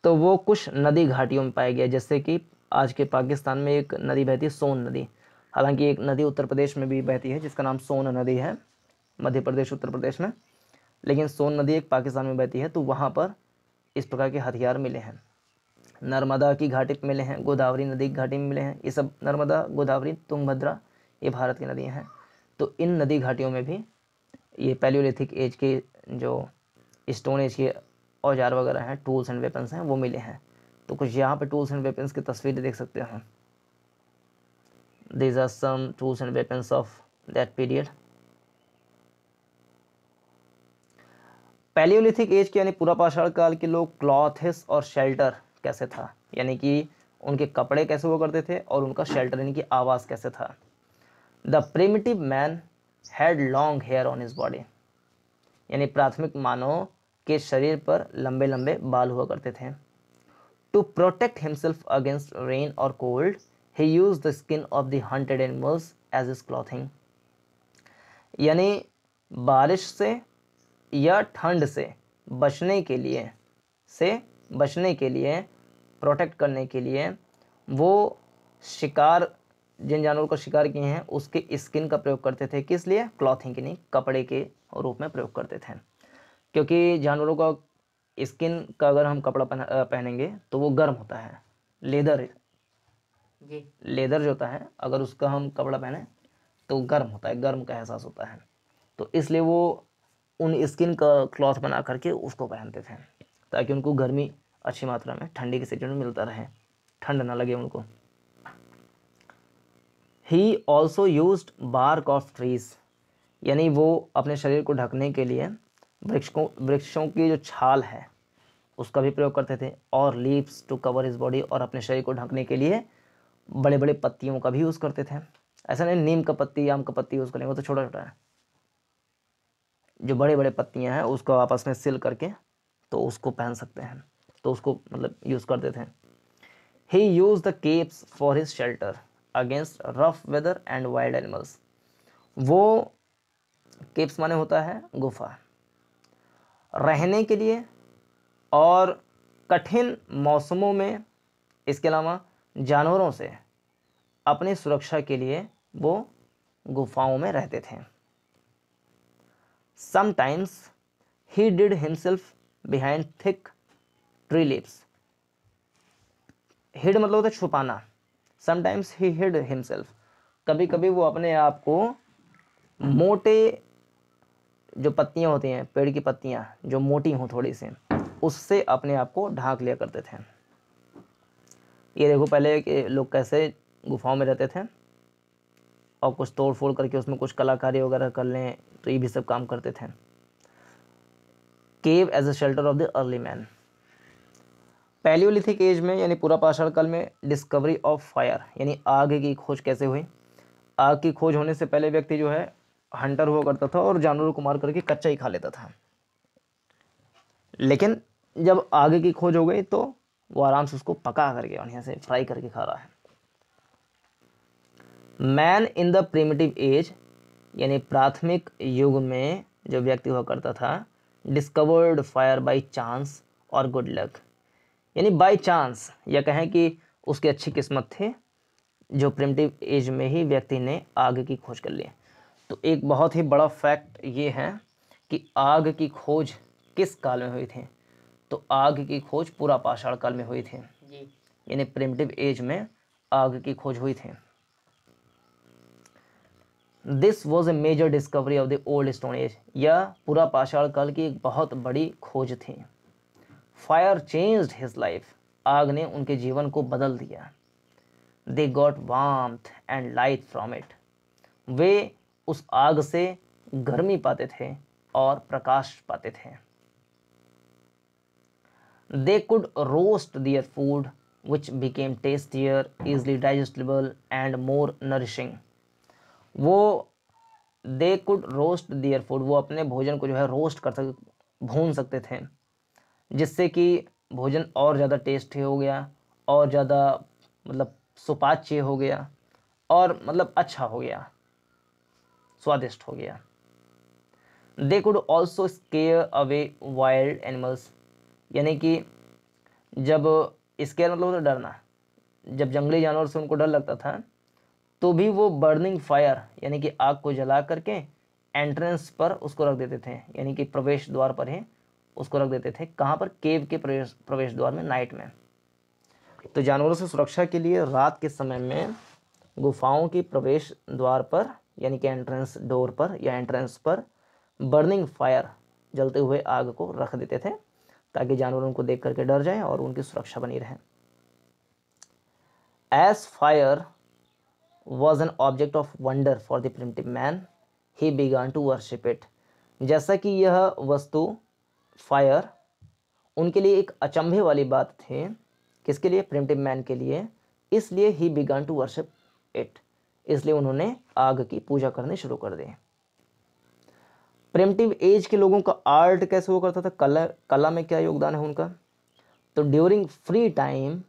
तो वो कुछ नदी घाटियों में पाया गया, जैसे कि आज के पाकिस्तान में एक नदी बहती है, सोन नदी। हालांकि एक नदी उत्तर प्रदेश में भी बहती है जिसका नाम सोन नदी है, मध्य प्रदेश उत्तर प्रदेश में, लेकिन सोन नदी एक पाकिस्तान में बहती है, तो वहाँ पर इस प्रकार के हथियार मिले हैं। नर्मदा की घाटी पे मिले हैं, गोदावरी नदी की घाटी में मिले हैं। ये सब नर्मदा, गोदावरी, तुंगभद्रा ये भारत की नदियाँ हैं। तो इन नदी घाटियों में भी ये पैलियोलिथिक एज के जो स्टोन एज के औजार वगैरह हैं, टूल्स एंड वेपन्स हैं, वो मिले हैं। तो कुछ यहाँ पे टूल्स एंड वेपन्स की तस्वीरें देख सकते हैं। These are some tools and weapons of that period. Palaeolithic age के यानी पूरा पाषाण काल के लोग क्लॉथेस और शेल्टर कैसे था, यानी कि उनके कपड़े कैसे हुआ करते थे और उनका शेल्टर यानी कि आवास कैसे था। The primitive man had long hair on his body, यानी प्राथमिक मानव के शरीर पर लंबे लंबे बाल हुआ करते थे। To protect himself against rain और cold he used the skin of the hunted animals as his clothing, यानी बारिश से या ठंड से बचने के लिए प्रोटेक्ट करने के लिए वो शिकार, जिन जानवरों का शिकार किए हैं उसके स्किन का प्रयोग करते थे। किस लिए? क्लॉथिंग के नहीं, कपड़े के रूप में प्रयोग करते थे। क्योंकि जानवरों का स्किन का अगर हम कपड़ा पहनेंगे तो वो गर्म होता है। लेदर जो होता है अगर उसका हम कपड़ा पहने तो गर्म होता है, गर्म का एहसास होता है। तो इसलिए वो उन स्किन का क्लॉथ बना करके उसको पहनते थे ताकि उनको गर्मी अच्छी मात्रा में ठंडी के सीजन में मिलता रहे, ठंड ना लगे उनको। He also used bark of trees, यानी वो अपने शरीर को ढकने के लिए वृक्षों की जो छाल है उसका भी प्रयोग करते थे। और leaves to cover his body, और अपने शरीर को ढकने के लिए बड़े बड़े पत्तियों का भी यूज़ करते थे। ऐसा नहीं नीम का पत्ती, आम का पत्ती यूज़ करेंगे, वो तो छोटा छोटा है। जो बड़े बड़े पत्तियां हैं उसको आपस में सिल करके तो उसको पहन सकते हैं, तो उसको मतलब यूज़ करते थे। He used the caves for his shelter against rough weather and wild animals. वो केप्स माने होता है गुफा, रहने के लिए और कठिन मौसमों में, इसके अलावा जानवरों से अपनी सुरक्षा के लिए वो गुफाओं में रहते थे। Sometimes he did himself behind thick tree leaves. Hid मतलब होता है छुपाना। समटाइम्स ही हिड हिमसेल्फ, कभी कभी वो अपने आप को मोटे जो पत्तियां होती हैं, पेड़ की पत्तियां जो मोटी हों थोड़ी सी, उससे अपने आप को ढांक लिया करते थे। ये देखो पहले के लोग कैसे गुफाओं में रहते थे और कुछ तोड़ फोड़ करके उसमें कुछ कलाकारी वगैरह कर लें, तो ये भी सब काम करते थे। Cave as a shelter of the early man. Palaeolithic age में यानी पूरा पाषाण काल में डिस्कवरी ऑफ फायर यानी आग की खोज कैसे हुई। आग की खोज होने से पहले व्यक्ति जो है हंटर हुआ करता था और जानवरों को मार करके कच्चा ही खा लेता था, लेकिन जब आग की खोज हो गई तो वो आराम से उसको पका करके बढ़िया से फ्राई करके खा रहा है। Man in the primitive age यानी प्राथमिक युग में जो व्यक्ति हुआ करता था, डिस्कवर्ड फायर बाय चांस और गुड लक, यानी बाय चांस या कहें कि उसकी अच्छी किस्मत थी, जो प्रिमिटिव एज में ही व्यक्ति ने आग की खोज कर ली। तो एक बहुत ही बड़ा फैक्ट ये है कि आग की खोज किस काल में हुई थी, तो आग की खोज पूरा पाषाण काल में हुई थी, यानी प्रिमिटिव एज में आग की खोज हुई थी। This was a major discovery of the old stone age, यह पूरा पाषाण काल की एक बहुत बड़ी खोज थी। फायर चेंज्ड हिज लाइफ, आग ने उनके जीवन को बदल दिया। They got warmth and light from it, वे उस आग से गर्मी पाते थे और प्रकाश पाते थे। They could roast their food which became tastier, easily digestible and more nourishing. वो they could roast their food, वो अपने भोजन को जो है रोस्ट कर सकते, भून सकते थे, जिससे कि भोजन और ज़्यादा टेस्टी हो गया और ज़्यादा मतलब सुपाच्य हो गया और मतलब अच्छा हो गया, स्वादिष्ट हो गया। They could also square away wild animals, यानी कि जब स्केयर मतलब होता डरना, जब जंगली जानवर से उनको डर लगता था तो भी वो बर्निंग फायर यानी कि आग को जला करके एंट्रेंस पर उसको रख देते थे, यानी कि प्रवेश द्वार पर ही उसको रख देते थे। कहाँ पर? केव के प्रवेश द्वार में, नाइट में। तो जानवरों से सुरक्षा के लिए रात के समय में गुफाओं की प्रवेश द्वार पर यानी कि एंट्रेंस डोर पर या एंट्रेंस पर बर्निंग फायर, जलते हुए आग को रख देते थे ताकि जानवर उनको देख करके डर जाएं और उनकी सुरक्षा बनी रहे। As fire was an object of wonder for the primitive man, he began to worship it. जैसा कि यह वस्तु फायर उनके लिए एक अचंभे वाली बात थी, किसके लिए? प्रिमिटिव मैन के लिए। इसलिए ही बिगान टू वर्शिप इट, इसलिए उन्होंने आग की पूजा करनी शुरू कर दी। प्रिमिटिव एज के लोगों का आर्ट कैसे हुआ करता था? कला में क्या योगदान है उनका? तो during free time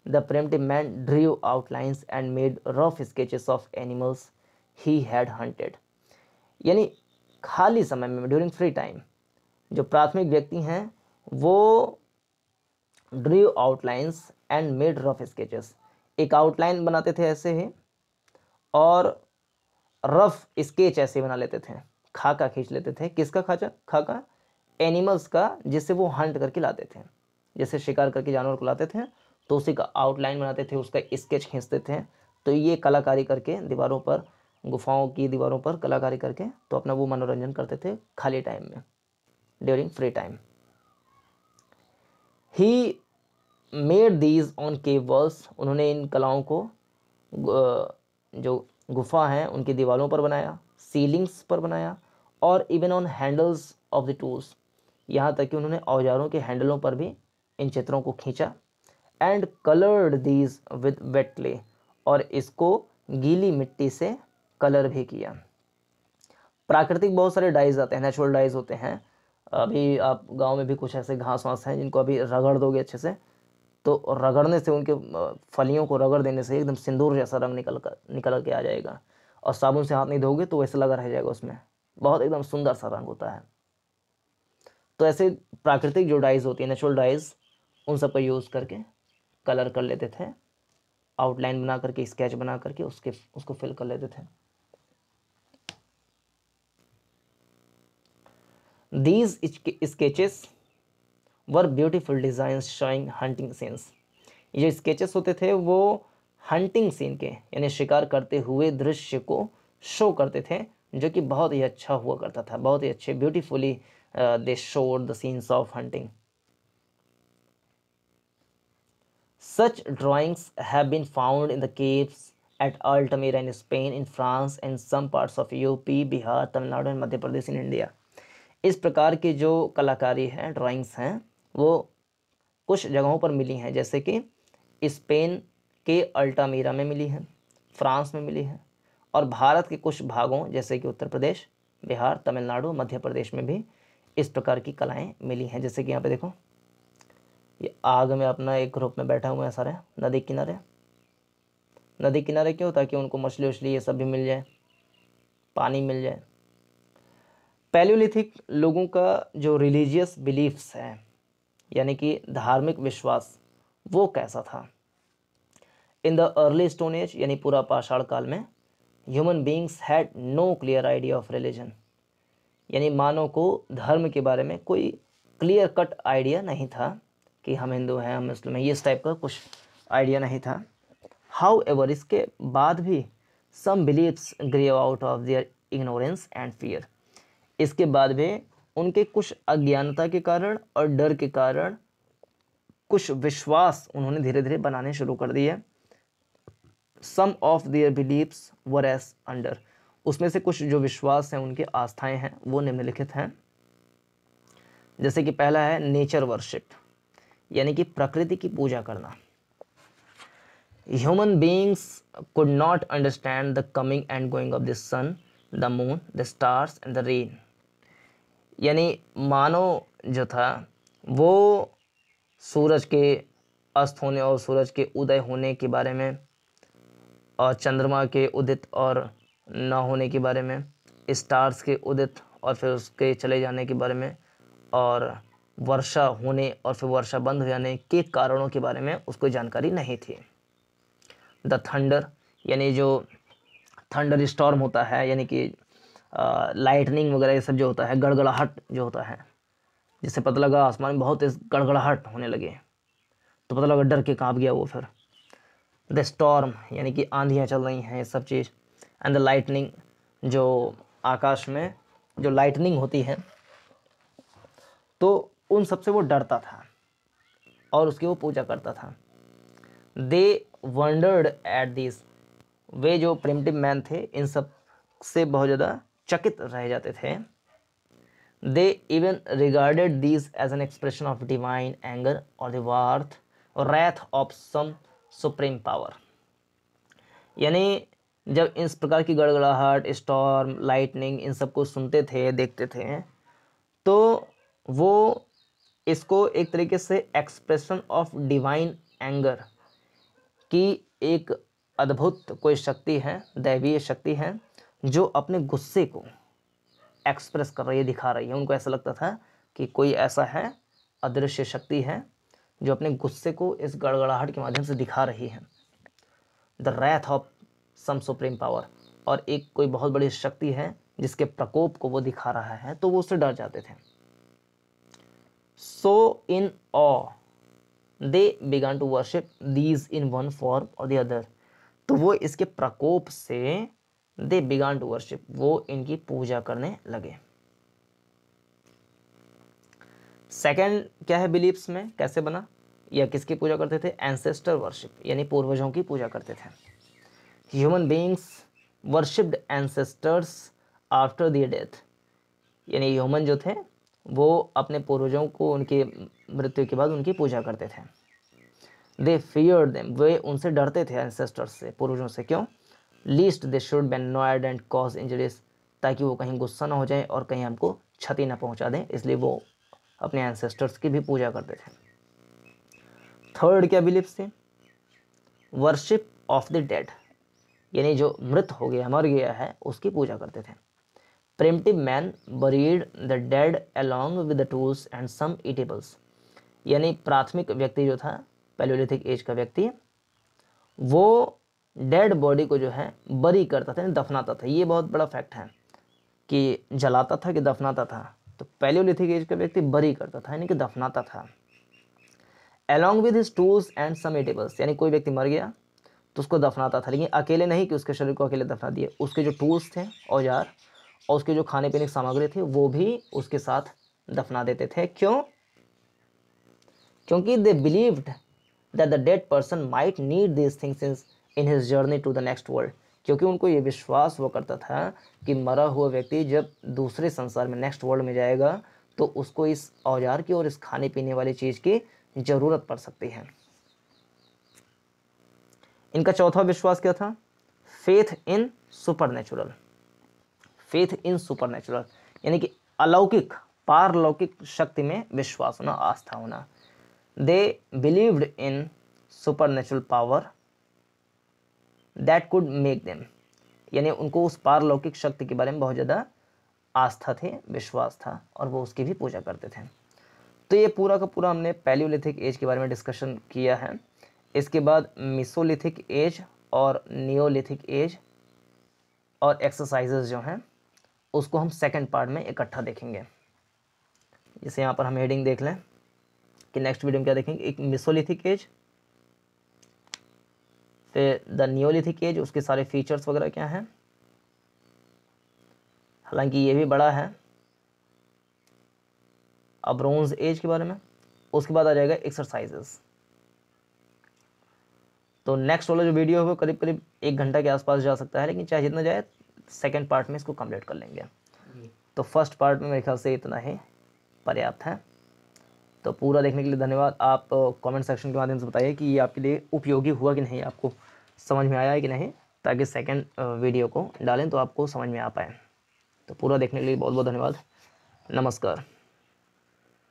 the primitive man drew outlines and made rough sketches of animals he had hunted. यानी खाली समय में, ड्यूरिंग फ्री टाइम, जो प्राथमिक व्यक्ति हैं वो ड्रीव outlines and made rough sketches, एक आउटलाइन बनाते थे ऐसे ही और रफ स्केच ऐसे बना लेते थे, खाका खींच लेते थे। किसका खाका? एनिमल्स का, जिससे वो हंट करके लाते थे। जैसे शिकार करके जानवर को लाते थे तो उसी का आउटलाइन बनाते थे, उसका स्केच खींचते थे। तो ये कलाकारी करके दीवारों पर, गुफाओं की दीवारों पर कलाकारी करके तो अपना वो मनोरंजन करते थे खाली टाइम में, during free time. He made these on cave walls, उन्होंने इन कलाओं को जो गुफा हैं उनकी दीवारों पर बनाया, सीलिंग्स पर बनाया और even on handles of the tools, यहाँ तक कि उन्होंने औजारों के हैंडलों पर भी इन चित्रों को खींचा। And coloured these with weight clay, और इसको गीली मिट्टी से कलर भी किया। प्राकृतिक बहुत सारे डाइज आते हैं, नेचुरल डाइज होते हैं। अभी आप गांव में भी कुछ ऐसे घास वास हैं जिनको अभी रगड़ दोगे अच्छे से, तो रगड़ने से, उनके फलियों को रगड़ देने से एकदम सिंदूर जैसा रंग निकल के आ जाएगा। और साबुन से हाथ नहीं धोगे तो वैसे लगा रह जाएगा, उसमें बहुत एकदम सुंदर सा रंग होता है। तो ऐसे प्राकृतिक जो डाइज होती है, नेचुरल डाइज, उन सब का यूज़ करके कलर कर लेते थे, आउटलाइन बना करके, स्केच बना करके उसको फिल कर लेते थे। These sketches were beautiful designs showing hunting scenes। ये जो स्केचेस होते थे वो हंटिंग सीन के, यानी शिकार करते हुए दृश्य को शो करते थे, जो कि बहुत ही अच्छा हुआ करता था, बहुत ही अच्छे, beautifully they showed the scenes of hunting. Such drawings have been found in the caves at Altamira in Spain, in France, and some parts of UP, Bihar, Tamil Nadu और मध्य प्रदेश इन इंडिया। इस प्रकार की जो कलाकारी हैं, ड्राइंग्स हैं, वो कुछ जगहों पर मिली हैं, जैसे कि स्पेन के अल्टामीरा में मिली है, फ्रांस में मिली है, और भारत के कुछ भागों जैसे कि उत्तर प्रदेश, बिहार, तमिलनाडु, मध्य प्रदेश में भी इस प्रकार की कलाएं मिली हैं। जैसे कि यहाँ पे देखो, ये आग में अपना एक ग्रुप में बैठा हुए हैं सारे नदी किनारे। नदी किनारे क्यों? ताकि उनको मछली उछली ये सब भी मिल जाए, पानी मिल जाए। पैलियोलिथिक लोगों का जो रिलीजियस बिलीफ्स है, यानी कि धार्मिक विश्वास, वो कैसा था? In the early stone age, यानी पूरा पाषाण काल में, human beings had no clear idea of religion, यानी मानव को धर्म के बारे में कोई क्लियर कट आइडिया नहीं था कि हम हिंदू हैं, हम मुस्लिम हैं, ये इस टाइप का कुछ आइडिया नहीं था। हाउ एवर, इसके बाद भी some beliefs grew out of their ignorance and fear, इसके बाद भी उनके कुछ अज्ञानता के कारण और डर के कारण कुछ विश्वास उन्होंने धीरे धीरे बनाने शुरू कर दिए। Some of their beliefs were as under, उसमें से कुछ जो विश्वास हैं, उनके आस्थाएं हैं, वो निम्नलिखित हैं। जैसे कि पहला है नेचर वर्शिप, यानी कि प्रकृति की पूजा करना। Human beings could not understand the coming and going of the sun, the moon, the stars and the rain, यानी मानव जो था वो सूरज के अस्त होने और सूरज के उदय होने के बारे में, और चंद्रमा के उदित और न होने के बारे में, स्टार्स के उदित और फिर उसके चले जाने के बारे में, और वर्षा होने और फिर वर्षा बंद हो जाने के कारणों के बारे में उसको जानकारी नहीं थी। द थंडर, यानी जो थंडर स्टॉर्म होता है, यानी कि लाइटनिंग वगैरह ये सब जो होता है, गड़गड़ाहट जो होता है, जिससे पता लगा आसमान में बहुत तेज गड़गड़ाहट होने लगे, तो पता लगा डर के काँप गया वो फिर। द स्टॉर्म यानी कि आंधियाँ चल रही हैं, ये सब चीज़। एंड द लाइटनिंग, जो आकाश में जो लाइटनिंग होती है तो उन सबसे वो डरता था और उसकी वो पूजा करता था। दे वंडर्ड एट दिस, वे जो प्रिमिटिव मैन थे इन सब से बहुत ज़्यादा चकित रह जाते थे। They even regarded this as an expression of divine anger और द वार्थ और wrath of some supreme power. यानी जब इस प्रकार की गड़गड़ाहट, स्टॉर्म, लाइटनिंग इन सब को सुनते थे, देखते थे, तो वो इसको एक तरीके से एक्सप्रेशन ऑफ डिवाइन एंगर की एक अद्भुत कोई शक्ति है, दैवीय शक्ति है, जो अपने गुस्से को एक्सप्रेस कर रही है, दिखा रही है। उनको ऐसा लगता था कि कोई ऐसा है, अदृश्य शक्ति है, जो अपने गुस्से को इस गड़गड़ाहट के माध्यम से दिखा रही है। The wrath of some supreme power, और एक कोई बहुत बड़ी शक्ति है जिसके प्रकोप को वो दिखा रहा है, तो वो उससे डर जाते थे। So in awe they began to worship these in one form और द अदर, तो वो इसके प्रकोप से दे बिगन टू वर्शिप, वो इनकी पूजा करने लगे। सेकंड क्या है बिलीफ्स में, कैसे बना या किसकी पूजा करते थे? एंसेस्टर वर्शिप, यानी पूर्वजों की पूजा करते थे। Human beings worshipped ancestors after their death, यानी ह्यूमन जो थे वो अपने पूर्वजों को उनके मृत्यु के बाद उनकी पूजा करते थे। दे फियर्ड देम, वे उनसे डरते थे, एंसेस्टर्स से, पूर्वजों से। क्यों? Least they should be annoyed and cause injuries, ताकि वो कहीं गुस्सा ना हो जाए और कहीं हमको क्षति ना पहुंचा दें, इसलिए वो अपने एंसेस्टर्स की भी पूजा करते थे। थर्ड क्या बिलीफ थे? वर्शिप ऑफ द डेड, यानी जो मृत हो गया, मर गया है, उसकी पूजा करते थे। Primitive man buried the dead along with the tools and some eatables, यानी प्राथमिक व्यक्ति जो था, पैलियोलिथिक एज का व्यक्ति, वो डेड बॉडी को जो है बरी करता था, दफनाता था। ये बहुत बड़ा फैक्ट है कि जलाता था कि दफनाता था। तो पैलियोलिथिक एज का व्यक्ति बरी करता था, यानी कि दफनाता था। Along with his tools and some eatables, यानी कोई व्यक्ति मर गया तो उसको दफनाता था, लेकिन अकेले नहीं कि उसके शरीर को अकेले दफना दिए, उसके जो टूल्स थे, औजार, और उसके जो खाने पीने की सामग्री थी, वो भी उसके साथ दफना देते थे। क्यों? क्योंकि they believed that the dead person might need this things in his journey to the next world, क्योंकि उनको ये विश्वास हुआ करता था कि मरा हुआ व्यक्ति जब दूसरे संसार में, नेक्स्ट वर्ल्ड में जाएगा, तो उसको इस औजार की और इस खाने पीने वाली चीज़ की ज़रूरत पड़ सकती है। इनका चौथा विश्वास क्या था? Faith in supernatural. Faith in supernatural, यानी कि अलौकिक, पारलौकिक शक्ति में विश्वास होना, आस्था होना। They believed in supernatural power that could make them, यानी उनको उस पारलौकिक शक्ति के बारे में बहुत ज़्यादा आस्था थी, विश्वास था, और वो उसकी भी पूजा करते थे। तो ये पूरा का पूरा हमने पैलियोलिथिक एज के बारे में डिस्कशन किया है। इसके बाद मेसोलिथिक एज और नियोलिथिक एज और एक्सरसाइजेज जो हैं उसको हम सेकंड पार्ट में इकट्ठा देखेंगे। जैसे यहाँ पर हम हेडिंग देख लें कि नेक्स्ट वीडियो में क्या देखेंगे, एक मेसोलिथिक एज, फिर द नियोलिथिक एज, उसके सारे फीचर्स वगैरह क्या हैं, हालांकि ये भी बड़ा है। अब ब्रोंज एज के बारे में, उसके बाद आ जाएगा एक्सरसाइजेस। तो नेक्स्ट वाला जो वीडियो है करीब करीब 1 घंटा के आसपास जा सकता है, लेकिन चाहे जितना जाए सेकंड पार्ट में इसको कंप्लीट कर लेंगे। तो फर्स्ट पार्ट में मेरे ख्याल से इतना ही पर्याप्त है। तो पूरा देखने के लिए धन्यवाद। आप कमेंट सेक्शन के माध्यम से बताइए कि ये आपके लिए उपयोगी हुआ कि नहीं, आपको समझ में आया है कि नहीं, ताकि सेकंड वीडियो को डालें तो आपको समझ में आ पाए। तो पूरा देखने के लिए बहुत बहुत धन्यवाद। नमस्कार।